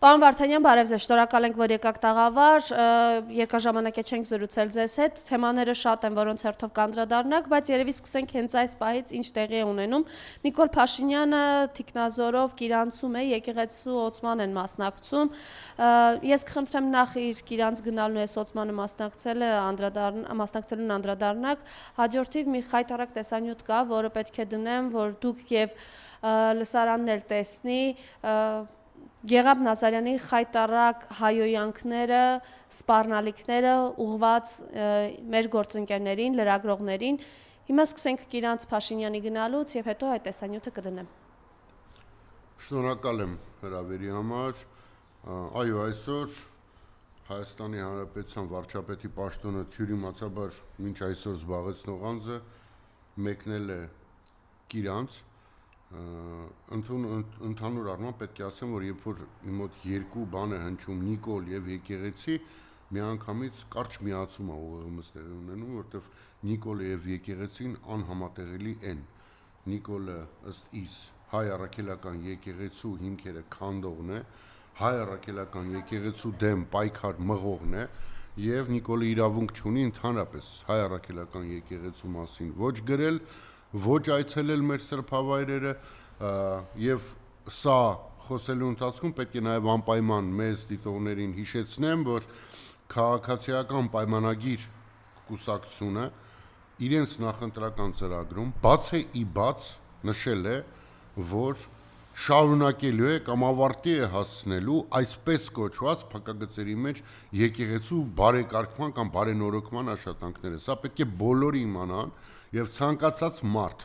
Պարոն Վարդանյան, բարև ձեզ, շնորհակալ ենք, որ եկաք տաղավար, երկար ժամանակ է չենք զրուցել ձեզ հետ, թեմաները շատ են, որոնց հերթով կանդրադառնանք, բայց երևի սկսենք հենց այս պահից, ինչ տեղի է ունենում։ Նիկոլ Փաշինյանը թիկնազորով կիրանցում է, եկեղեցու օծման են մասնակցում։ Ես կխնդրեմ նախ իր կիրանց գնալու այս օծմանը մասնակցելուն անդրադառնանք, հաջորդիվ մի խայտառակ տեսանյութ կա, որը պետք է դնեմ, որ դուք եւ լսարանն էլ տեսնի, Գեղամ Նազարյանի խայտառակ հայոյանքները, սպառնալիքները ուղղված մեր գործընկերներին, լրագրողներին։ Հիմա սկսենք Կիրանց Փաշինյանի գնալուց եւ հետո այդ տեսանյութը կդնեմ։ Շնորհակալ եմ հրավերի համար։ Այո, այսօր Հայաստանի Հանրապետության վարչապետի պաշտոնը թյուրիմացաբար մինչ այսօր զբաղեցնող անձը մեկնել է Կիրանց։ Ընդհանուր առմամբ պետք է ասեմ, որ երբ որ իմ մոտ երկու բան է հնչում Նիկոլ եւ եկեղեցի, միանգամից կարճ միացում է ուղղումս տեղի ունենում, որտեղ Նիկոլը եւ եկեղեցին անհամատեղելի են։ Նիկոլը ըստ իս հայ առաքելական եկեղեցու հիմքերը քանդողն է, հայ առաքելական եկեղեցու դեմ պայքար մղողն է եւ Նիկոլը իրավունք չունի ընդհանրապես հայ առաքելական եկեղեցու մասին ոչ գրել, ոչ այցելել մեր սրբավայրերը եւ սա խոսելու ընթացքում պետք է նաեւ անպայման մեզ դիտողներին հիշեցնեմ, որ քաղաքացիական պայմանագիր կուսակցությունը իրենց նախընտրական ծրագրում բաց է ի բաց նշել է, որ շարունակելու է կամ ավարտի է հասցնելու այսպես կոչված փակագծերի մեջ եկեղեցու բարեկարգման կամ բարենորոգման աշխատանքները։ Սա պետք է բոլորը իմանան եւ ցանկացած մարդ,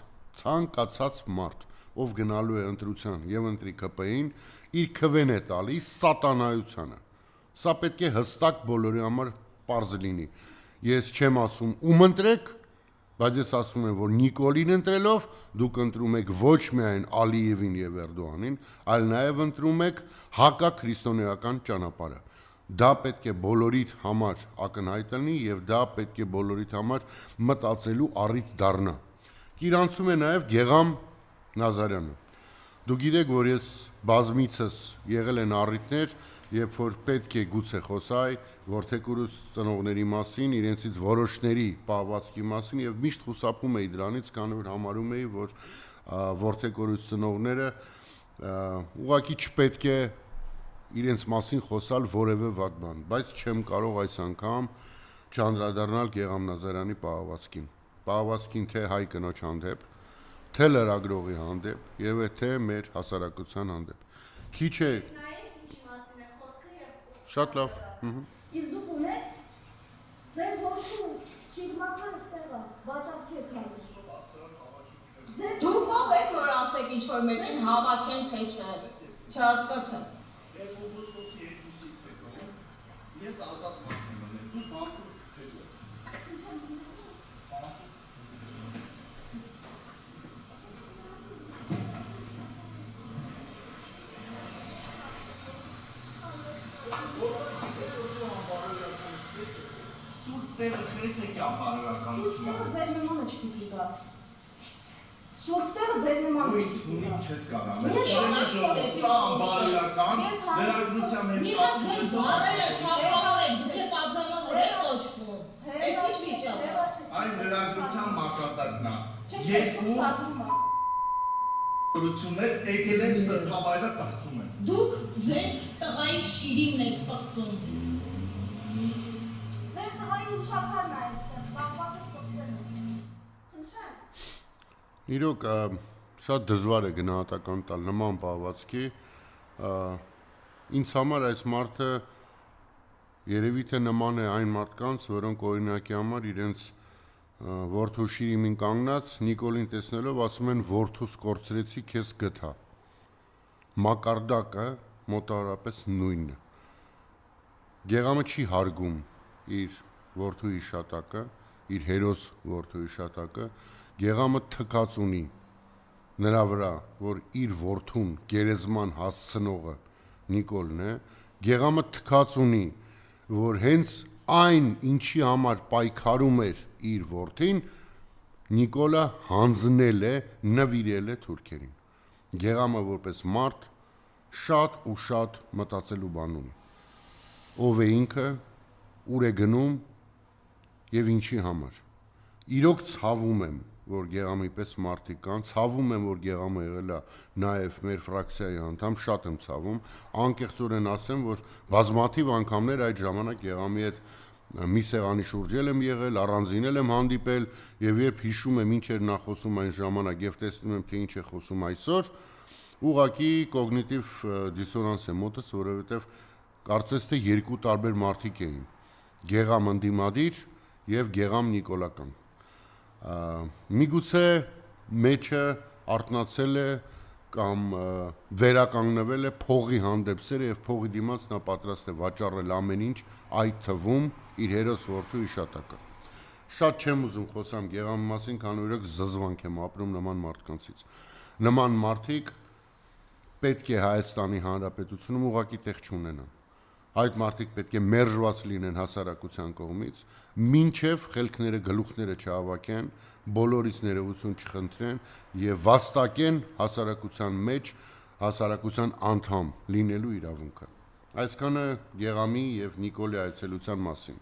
ով գնալու է ընտրության եւ ընտրի ԿՊ-ին, իր քվեն է տալիս սատանայությանը։ Սա պետք է հստակ բոլորի համար պարզ լինի։ Ես չեմ ասում ում ընտրեք, բայց ես ասում եմ, որ Նիկոլին ընտրելով դուք ընտրում եք ոչ միայն Ալիևին եւ Էրդողանին, այլ նաեւ ընտրում եք հակաքրիստոնեական ճանապարհը։ Դա պետք է բոլորիդ համար ակնհայտ լինի եւ դա պետք է բոլորիդ համար մտածելու առիթ դառնա։ Կիրանցում է նաեւ Գեղամ Նազարյանը։ Դուք գիտեք, որ ես բազմիցս եղել են առիթներ, երբ որ պետք է գուցե խոսայ որդեկուրուս ծնողների մասին, իրենցից որոշների պահվածքի մասին եւ միշտ խուսափում էի դրանից, քանի որ համարում էի, որ որդեկուրուս ծնողները ուղղակի չպետք է իրենց մասին խոսալ որևէ վատ բան, բայց չեմ կարող այս անգամ չանդրադառնալ Գեղամ Նազարյանի պահվածքին։ Պահվածքին թե հայ կնոջ հանդեպ, թե լրագրողի հանդեպ եւ թե մեր հասարակության հանդեպ։ Քիչ է Շատ լավ։ Իսկ դուք ունեք ձեր որդու շիրմականը ստեղա, վատապքի եք հանդիսում։ Դուք ով եք, որ ասեք ինչ-որ մեկին հավաքեն, թե չէ, չհասկացա։ Ես ազատ մարդն եմ, դուք մարդու թե չէ։ Սուրտ տեղը խես է կյան բարոյականությունը։ Սուրտ տեղը ձեր նմանը չպիտի գա։ Սուրտ տեղը ձեր նմանը չպիտի գա։ Ունի չես կարող։ Սա անբարոյական, լրագրության հետ կապ բարերը չապահով եք, դուք է պատգամավոր եք կոչվում։ Ես ինչ վիճակ է։ Այն լրագրության մակարդակն է։ Երկու ուրություններ եկել են սրբավայրը պղծում են։ Դուք ձեր տղայի շիրիմն եք պղծում։ Ձեր տղայի ուշակարն է այստեղ, զբաղված եք պղծելու։ Խնդրեմ։ Իրոք շատ դժվար է գնահատական տալ նման պահվածքի, ինձ համար այս մարդը երևի թե նման է այն մարդկանց, որոնք օրինակի համար իրենց որդու շիրիմին կանգնած Նիկոլին տեսնելով ասում են որդուս կորցրեցի, քեզ գտա։ Մակարդակը մոտավորապես նույնն է։ Գեղամը չի հարգում իր որդու հիշատակը, իր հերոս որդու հիշատակը, Գեղամը թքած ունի նրա վրա, որ իր որդուն գերեզման հասցնողը Նիկոլն է, Գեղամը թքած ունի, որ հենց այն ինչի համար պայքարում էր իր որդին, Նիկոլը հանձնել է, նվիրել է թուրքերին։ Գեղամը որպես մարդ շատ ու շատ մտածելու բան ունի։ Ով է ինքը, ուր է գնում եւ ինչի համար։ Իրոք ցավում եմ, որ Գեղամի պես մարդիկ կան, ցավում եմ, որ Գեղամը եղել է նաեւ մեր ֆրակցիայի անդամ, շատ եմ ցավում, անկեղծորեն ասեմ, որ բազմաթիվ անգամներ այդ ժամանակ Գեղամի հետ մի սեղանի շուրջ եմ եղել, առանձին եմ հանդիպել եւ երբ հիշում եմ ինչ էր նա խոսում այն ժամանակ եւ տեսնում եմ թե ինչ է խոսում այսօր, ուղղակի կոգնիտիվ դիսոնանս է մոտս, որովհետեւ կարծես թե երկու տարբեր մարդիկ էին։ Գեղամ ընդդիմադիր եւ Գեղամ Նիկոլական։ Միգուցե մեջը արտնացել է կամ վերականգնվել է փողի հանդեպ սերը եւ փողի դիմաց նա պատրաստ է վաճառել ամեն ինչ, այդ թվում իր հերոս որդու հիշատակը։ Շատ չեմ ուզում խոսամ Գեղամի մասին, քանի որ զզվանք եմ ապրում նման մարդկանցից։ Նման մարդիկ պետք է Հայաստանի Հանրապետությունում ուղղակի տեղ չունենան։ Այդ մարդիկ պետք է մերժված լինեն հասարակության կողմից, մինչև խելքները գլուխները չհավաքեն, բոլորից ներողություն չխնդրեն եւ վաստակեն հասարակության մեջ հասարակության անդամ լինելու իրավունքը։ Այսքանը Գեղամի եւ Նիկոլի այցելության մասին։